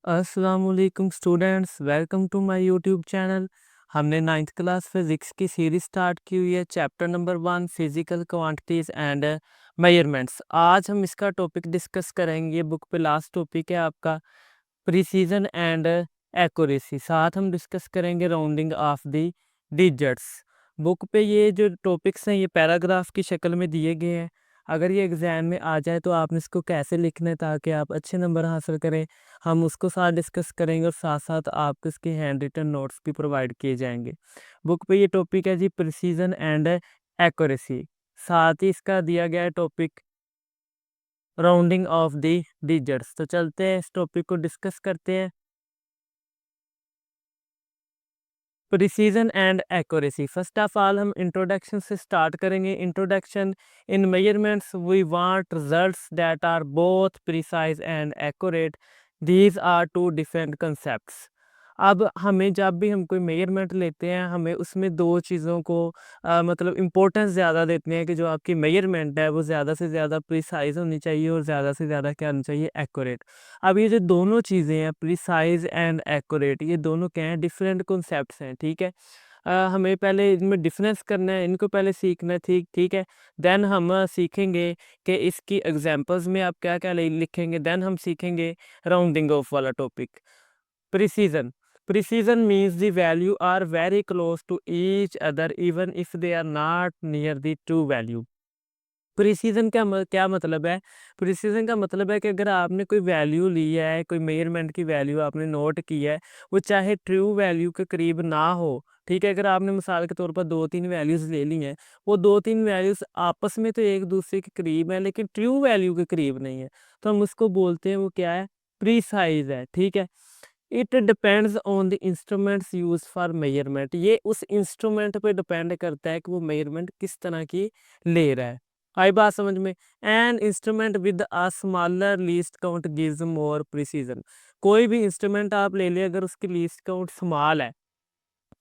अस्सलामुअलैकुम students, welcome to my YouTube channel. हमने 9th class physics की सीरीज़ स्टार्ट की हुई है। Chapter number 1 physical quantities and measurements. आज हम इसका टॉपिक डिस्कस करेंगे। बुक पे लास्ट टॉपिक है आपका प्रिसीजन एंड एक्यूरेसी। साथ हम डिस्कस करेंगे rounding off the digits. Book पे ये जो टॉपिक्स हैं ये पैराग्राफ की शक्ल में दिए गए हैं। अगर ये एग्ज़ाम में आ जाए तो आपने इसको कैसे लिखना है ताकि आप अच्छे नंबर हासिल करें, हम उसको साथ डिस्कस करेंगे और साथ-साथ आपको इसके हैंड रिटन नोट्स भी प्रोवाइड किए जाएँगे। बुक पे ये टॉपिक है जी प्रिसीजन एंड एक्यूरेसी। साथ ही इसका दिया गया है topic rounding off the digits. तो चलते हैं इस टॉपिक को डिस्कस करते हैं। Precision and accuracy. First of all हम इंट्रोडक्शन से स्टार्ट करेंगे। Introduction in measurements we want results that are both precise and accurate. These are two different concepts. अब हमें जब भी हम कोई मेजरमेंट लेते हैं हमें उसमें दो चीज़ों को मतलब इम्पोर्टेंस ज़्यादा देते हैं कि जो आपकी मेजरमेंट है वो ज़्यादा से ज़्यादा प्रिसाइज होनी चाहिए और ज़्यादा से ज़्यादा क्या होनी चाहिए, एक्यूरेट। अब ये जो दोनों चीज़ें हैं प्रिसाइज एंड एक्यूरेट, ये दोनों क्या हैं, डिफरेंट कॉन्सेप्ट्स हैं। ठीक है। हमें पहले इनमें डिफरेंस करना है, इनको पहले सीखना है। ठीक ठीक है। देन हम सीखेंगे कि इसकी एग्जांपल्स में आप क्या क्या लिखेंगे। देन हम सीखेंगे राउंडिंग ऑफ वाला topic. Precision. Precision means the value are very close to each other even if they are not near the true value. Precision का क्या मतलब है? प्रिसीजन का मतलब है कि अगर आपने कोई वैल्यू ली है, कोई मेजरमेंट की वैल्यू आपने नोट की है, वो चाहे ट्रू वैल्यू के करीब ना हो। ठीक है। अगर आपने मिसाल के तौर पर 2-3 वैल्यूज़ ले ली हैं, वो 2-3 वैल्यूज़ आपस में तो एक दूसरे के करीब हैं लेकिन ट्रू वैल्यू के करीब नहीं है, तो हम उसको बोलते हैं वो क्या है, प्रीसाइज है। ठीक है। It depends on the instruments use for measurement. ये उस इंस्ट्रूमेंट पे डिपेंड करता है कि वो मेजरमेंट किस तरह की ले रहा है। आई बात समझ में? An instrument with a smaller least count gives more precision. कोई भी इंस्ट्रूमेंट आप ले लें, अगर उसकी लीस्ट काउंट स्मॉल है,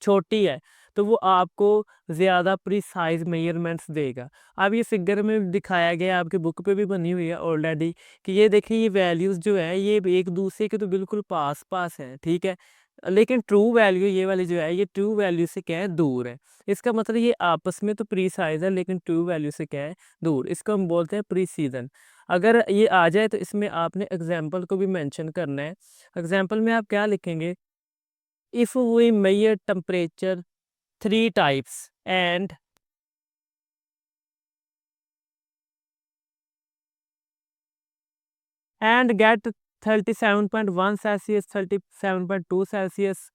छोटी है, तो वो आपको ज़्यादा प्रिसाइज मेजरमेंट्स देगा। अब ये फिगर में दिखाया गया है, आपकी बुक पे भी बनी हुई है ऑलरेडी, कि ये देखिए ये वैल्यूज़ जो है ये एक दूसरे के तो बिल्कुल पास पास हैं। ठीक है। लेकिन ट्रू वैल्यू ये वाली जो है ये ट्रू वैल्यू से क्या है, दूर है। इसका मतलब ये आपस में तो प्रिसाइज है लेकिन ट्रू वैल्यू से क्या है, दूर। इसको हम बोलते हैं प्रिसीजन। अगर ये आ जाए तो इसमें आपने एग्जाम्पल को भी मेंशन करना है। एग्जाम्पल में आप क्या लिखेंगे? If we measure temperature 3 types and get 37.1 Celsius, 37.2 Celsius,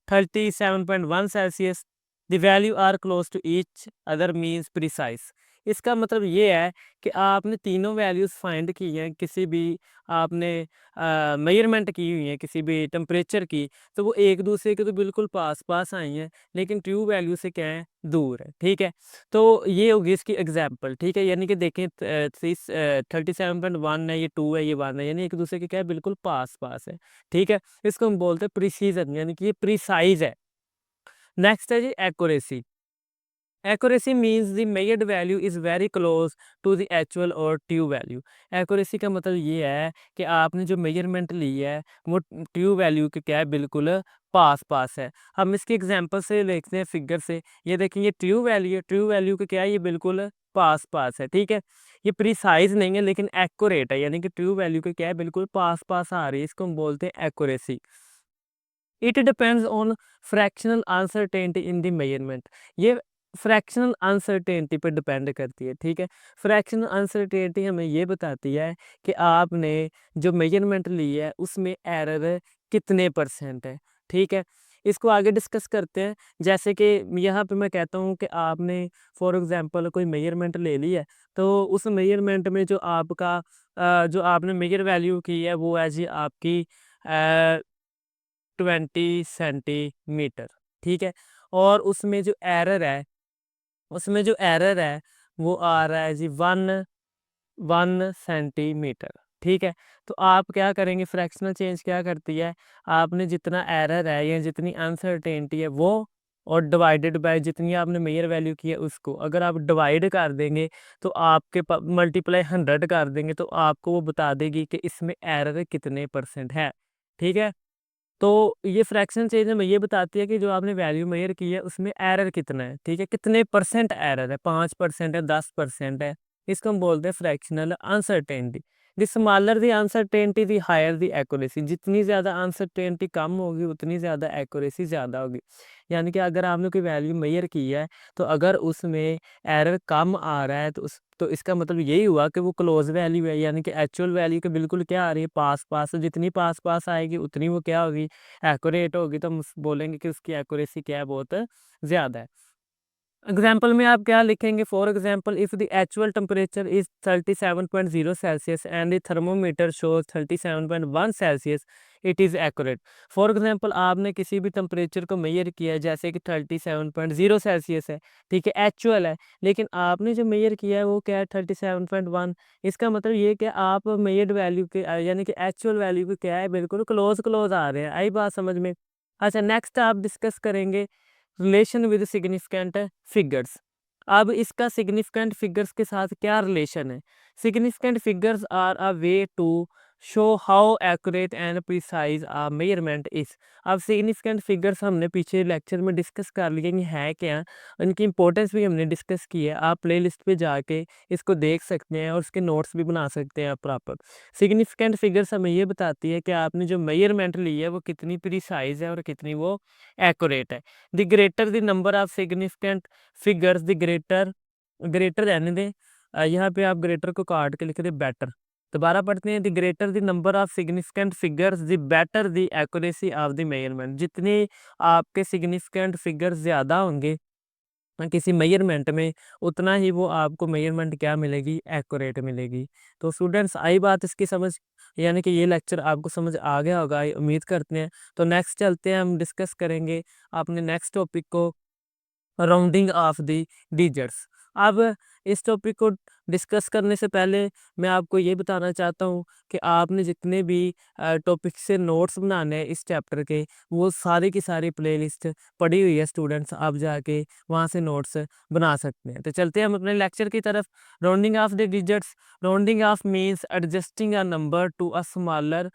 37.1 Celsius, the value are close to each other means precise। इसका मतलब ये है कि आपने तीनों वैल्यूज़ फाइंड की हैं, किसी भी आपने मेजरमेंट की हुई हैं किसी भी टेम्परेचर की, तो वो एक दूसरे के तो बिल्कुल पास पास आई हैं लेकिन ट्रू वैल्यू से क्या है, दूर है। ठीक है। तो ये होगी इसकी एग्जांपल। ठीक है। यानी कि देखें 37.1 है, ये 2 है, ये 1 है, यानी एक दूसरे के क्या है, बिल्कुल पास पास है। ठीक है। इसको हम बोलते हैं प्रिसीजन, यानी कि ये प्रिसाइज है। नेक्स्ट है जी accuracy. Accuracy means the measured value is very close to the actual और ट्रू वैल्यू। एक्यूरेसी का मतलब ये है कि आपने जो मेजरमेंट ली है वो ट्रू वैल्यू के क्या है, बिल्कुल पास पास है। हम इसकी एग्जांपल से देखते हैं, फिगर से। ये देखें ये ट्रू वैल्यू है, ट्रू वैल्यू के क्या है, ये बिल्कुल पास पास है। ठीक है। ये प्रिसाइज नहीं है लेकिन एक्यूरेट है, यानी कि ट्रू वैल्यू के क्या है, बिल्कुल पास पास आ रही है। इसको हम बोलते हैं accuracy. It depends on fractional uncertainty in the measurement. ये फ्रैक्शनल अनसर्टेनिटी पर डिपेंड करती है। ठीक है। फ्रैक्शनल अनसर्टेनिटी हमें ये बताती है कि आपने जो मेजरमेंट ली है उसमें एरर कितने परसेंट है। ठीक है। इसको आगे डिस्कस करते हैं। जैसे कि यहाँ पे मैं कहता हूँ कि आपने फॉर एग्जांपल कोई मेजरमेंट ले ली है, तो उस मेजरमेंट में जो आपका जो आपने मेजर वैल्यू की है वो है जी आपकी 20 सेंटीमीटर। ठीक है। और उसमें जो एरर है वो आ रहा है जी 1 सेंटीमीटर। ठीक है। तो आप क्या करेंगे, फ्रैक्शनल चेंज क्या करती है, आपने जितना एरर है या जितनी अनसर्टेनिटी है वो और डिवाइडेड बाय जितनी आपने मेजर वैल्यू की है उसको अगर आप डिवाइड कर देंगे तो आपके मल्टीप्लाई 100 कर देंगे तो आपको वो बता देगी कि इसमें एरर कितने परसेंट है। ठीक है। तो ये फ्रैक्शन चेंज हमें ये बताती है कि जो आपने वैल्यू मेजर की है उसमें एरर कितना है, ठीक है, कितने परसेंट एरर है, 5% है, 10% है। इसको हम बोलते हैं fractional uncertainty. The smaller the uncertainty the higher the accuracy. जितनी ज़्यादा अनसर्टेनिटी कम होगी उतनी ज़्यादा एक्यूरेसी ज़्यादा होगी। यानी कि अगर आपने कोई वैल्यू मेजर की है तो अगर उसमें एरर कम आ रहा है तो इसका मतलब यही हुआ कि वो क्लोज वैल्यू है, यानी कि एक्चुअल वैल्यू के बिल्कुल क्या आ रही है, पास पास। तो जितनी पास पास आएगी उतनी वो क्या होगी, एक्यूरेट होगी। तो हम बोलेंगे कि उसकी एक्यूरेसी क्या है, बहुत ज़्यादा है। एग्जाम्पल में आप क्या लिखेंगे, for example if the actual temperature is 37.0 Celsius and the thermometer shows 37.1 Celsius, it is accurate. For example आपने किसी भी टेम्परेचर को मेजर किया है, जैसे कि 37.0 सेल्सियस है, ठीक है, एक्चुअल है, लेकिन आपने जो मेजर किया है वो क्या है, 37.1। इसका मतलब ये कि आप मेजर्ड वैल्यू के यानी कि एक्चुअल वैल्यू के क्या है, बिल्कुल क्लोज क्लोज आ रहे हैं। आई बात समझ में। अच्छा, नेक्स्ट आप डिस्कस करेंगे रिलेशन विद सिग्निफिकेंट फिगर्स। अब इसका सिग्निफिकेंट फिगर्स के साथ क्या रिलेशन है। Significant figures are a way to show how accurate and precise a measurement is. अब सिग्निफिकेंट फिगर्स हमने पीछे लेक्चर में डिस्कस कर लिए कि है क्या, उनकी इंपॉर्टेंस भी हमने डिस्कस की है। आप प्लेलिस्ट पे जाके इसको देख सकते हैं और उसके नोट्स भी बना सकते हैं आप प्रॉपर। सिग्निफिकेंट फिगर्स हमें ये बताती है कि आपने जो मेजरमेंट ली है वो कितनी प्रिसाइज है और कितनी वो एक्यूरेट है। The greater the number of significant figures the greater, greater रहने दें, यहाँ पे आप ग्रेटर को काट के लिख दे बेटर। दोबारा पढ़ते हैं, the greater the number of significant figures the better the accuracy of the measurement. जितने आपके सिग्निफिकेंट फिगर्स ज़्यादा होंगे किसी मेजरमेंट में, उतना ही वो आपको मेजरमेंट क्या मिलेगी, एक्यूरेट मिलेगी। तो स्टूडेंट्स आई बात इसकी समझ, यानी कि ये लेक्चर आपको समझ आ गया होगा, उम्मीद करते हैं। तो नेक्स्ट चलते हैं, हम डिस्कस करेंगे अपने नेक्स्ट टॉपिक को, राउंडिंग ऑफ द डिजिट्स। अब इस टॉपिक को डिस्कस करने से पहले मैं आपको ये बताना चाहता हूँ कि आपने जितने भी टॉपिक से नोट्स बनाने हैं इस चैप्टर के, वो सारी की सारी प्लेलिस्ट पड़ी हुई है स्टूडेंट्स, आप जाके वहाँ से नोट्स बना सकते हैं। तो चलते हैं हम अपने लेक्चर की तरफ। Rounding off the digits. Rounding off means adjusting a number to a smaller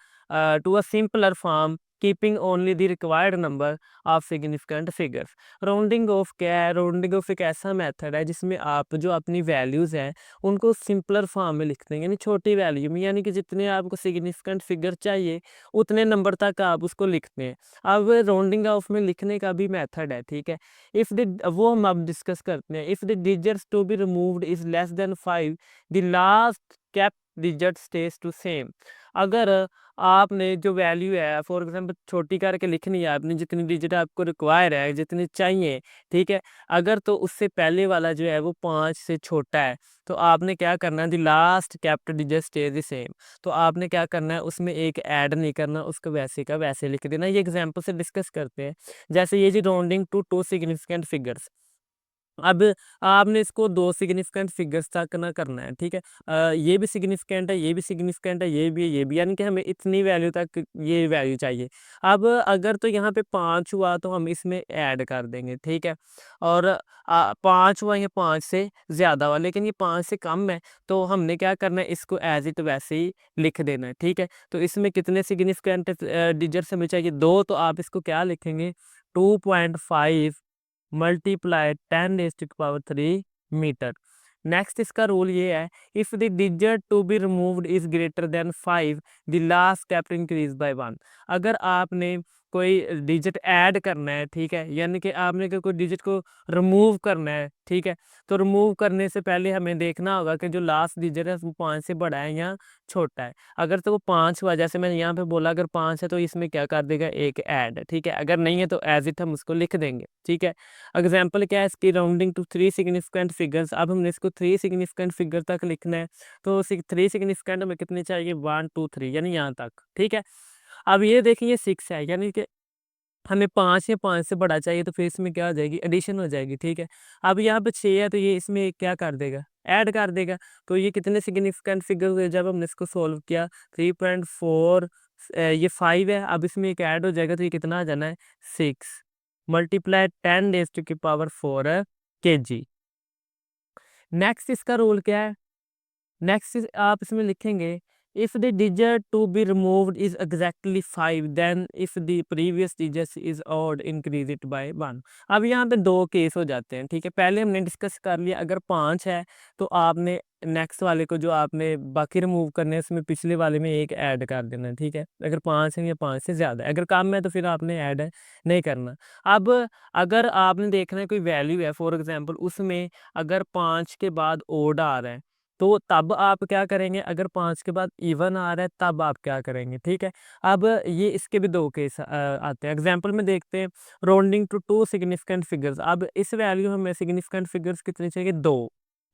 to a simpler form, keeping only the required number of significant figures. Rounding off क्या है, राउंडिंग ऑफ एक ऐसा मेथड है जिसमें आप जो अपनी वैल्यूज़ हैं उनको सिंपलर फॉर्म में लिखते हैं, यानी छोटी वैल्यू में, यानी कि जितने आपको सिग्निफिकेंट फिगर चाहिए उतने नंबर तक आप उसको लिखते हैं। अब राउंडिंग ऑफ में लिखने का भी मेथड है, ठीक है। इफ़ द वो हम अब डिस्कस करते हैं। If the digits to be removed is less than 5, the last kept digit stays to same. अगर आपने जो वैल्यू है फॉर एग्जांपल छोटी करके लिखनी है, आपने जितनी डिजिट आपको रिक्वायर है, जितनी चाहिए, ठीक है, अगर तो उससे पहले वाला जो है वो 5 से छोटा है, तो आपने क्या करना है, the last kept digit stage the same. तो आपने क्या करना है, उसमें एक ऐड नहीं करना, उसको वैसे का वैसे लिख देना। ये एग्जांपल से डिस्कस करते हैं। जैसे ये जी rounding to two significant figures. अब आपने इसको 2 सिग्निफिकेंट फिगर्स तक ना करना है, ठीक है। ये भी सिग्निफिकेंट है, ये भी सिग्निफिकेंट है, ये भी है, ये भी, यानी कि हमें इतनी वैल्यू तक ये वैल्यू चाहिए। अब अगर तो यहाँ पे 5 हुआ तो हम इसमें ऐड कर देंगे, ठीक है। और 5 हुआ या 5 से ज़्यादा हुआ, लेकिन ये 5 से कम है, तो हमने क्या करना है, इसको एज़ इट वैसे ही लिख देना है, ठीक है। तो इसमें कितने सिग्निफिकेंट डिजिट्स हमें चाहिए, 2, तो आप इसको क्या लिखेंगे, 2.5 मल्टीप्लाई 10⁻³ मीटर। नेक्स्ट इसका रूल ये है, if the digit to be removed is greater than 5, the last capital increase by 1। अगर आपने कोई डिजिट ऐड करना है, ठीक है, यानी कि आपने कोई डिजिट को रिमूव करना है, ठीक है, तो रिमूव करने से पहले हमें देखना होगा कि जो लास्ट डिजिट है वो 5 से बड़ा है या छोटा है। अगर तो वो 5 हुआ, जैसे मैंने यहाँ पे बोला, अगर 5 है तो इसमें क्या कर देगा, एक ऐड, ठीक है। अगर नहीं है तो एज इट हम उसको लिख देंगे, ठीक है। एग्जाम्पल क्या है इसकी, राउंडिंग टू 3 सिग्निफिकेंट फिगर्स। अब हमने इसको 3 सिग्निफिकेंट फिगर तक लिखना है, तो 3 सिग्निफिकेंट में कितने चाहिए, 1 2 3, यानी यहाँ तक, ठीक है। अब ये देखिए ये 6 है, यानी कि हमें 5 या 5 से बड़ा चाहिए, तो फिर इसमें क्या हो जाएगी, एडिशन हो जाएगी, ठीक है। अब यहाँ पे 6 है तो ये इसमें क्या कर देगा, ऐड कर देगा। तो ये कितने सिग्निफिकेंट फिगर हुए जब हमने इसको सोल्व किया, 3.4, ये 5 है, अब इसमें एक ऐड हो जाएगा तो ये कितना आ जाना है, 6 मल्टीप्लाई 10⁻⁴ kg। नेक्स्ट इसका रूल क्या है, नेक्स्ट आप इसमें लिखेंगे If the digit to be removed is exactly 5, then if the previous digit is odd, increase it by 1। अब यहाँ पे दो केस हो जाते हैं, ठीक है। पहले हमने डिस्कस कर लिया, अगर 5 है तो आपने नेक्स्ट वाले को जो आपने बाकी रिमूव करने हैं उसमें पिछले वाले में एक ऐड कर देना है, ठीक है। अगर 5 है या 5 से ज़्यादा है, अगर कम है तो फिर आपने ऐड नहीं करना। अब अगर आपने देखना है कोई वैल्यू है, फॉर एग्जांपल उसमें अगर 5 के बाद ओड आ रहा है, तो तब आप क्या करेंगे, अगर 5 के बाद इवन आ रहा है तब आप क्या करेंगे, ठीक है। अब ये इसके भी दो केस आते हैं। एग्जांपल में देखते हैं, rounding to two significant figures. अब इस वैल्यू हमें सिग्निफिकेंट फिगर्स कितनी चाहिए, 2,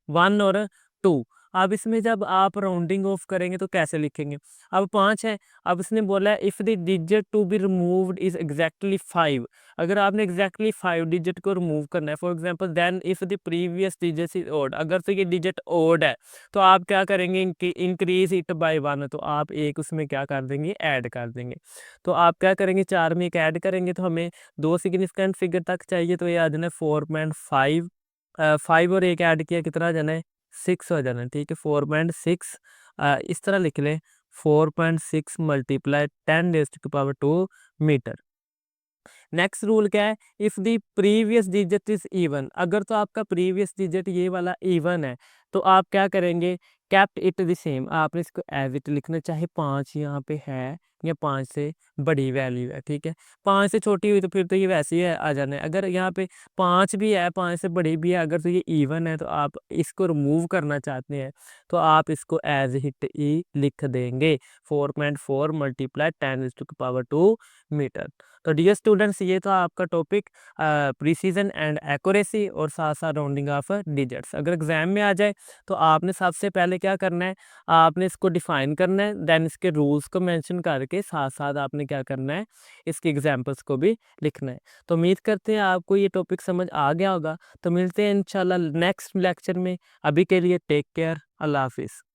1 और 2। अब इसमें जब आप राउंडिंग ऑफ करेंगे तो कैसे लिखेंगे, अब 5 है, अब इसने बोला है if the digit to be removed is exactly 5। अगर आपने एग्जैक्टली 5 डिजिट को रिमूव करना है, for example then if the previous digit is odd, अगर तो ये डिजिट ओड है तो आप क्या करेंगे, इंक्रीज इट बाय 1, तो आप एक उसमें क्या कर देंगे, ऐड कर देंगे। तो आप क्या करेंगे, 4 में एक ऐड करेंगे तो हमें दो सिग्निफिकेंट फिगर तक चाहिए, तो ये आ जाना है 4.5। 5 और एक ऐड किया कितना आ जाना है, 6 हो जाना है, ठीक है। 4.6 इस तरह लिख लें, 4.6 मल्टीप्लाई 10⁻²। मीटर। नेक्स्ट रूल क्या है, if the previous digit is even, अगर तो आपका प्रीवियस डिजिट ये वाला इवन है तो आप क्या करेंगे, कैप्ट इट द सेम, आपने इसको एज इट लिखना, चाहे 5 यहाँ पे है या 5 से बड़ी वैल्यू है, ठीक है। 5 से छोटी हुई तो फिर तो ये वैसे ही आ जाना है। अगर यहाँ पे 5 भी है, 5 से बड़ी भी है, अगर तो ये इवन है तो आप इसको रिमूव करना चाहते हैं तो आप इसको एज इट ही लिख देंगे, 4.4 मल्टीप्लाई 10⁻²। मीटर। तो डियर स्टूडेंट्स, ये था आपका टॉपिक प्रिसीजन एंड एक्यूरेसी और साथ साथ राउंडिंग ऑफ डिजिट्स। अगर एग्जाम में आ जाए तो आपने सबसे पहले क्या करना है, आपने इसको डिफाइन करना है, देन इसके रूल्स को मेंशन करके साथ साथ आपने क्या करना है, इसके एग्जांपल्स को भी लिखना है। तो उम्मीद करते हैं आपको ये टॉपिक समझ आ गया होगा। तो मिलते हैं इंशाल्लाह नेक्स्ट लेक्चर में। अभी के लिए टेक केयर, अल्लाह हाफिज़।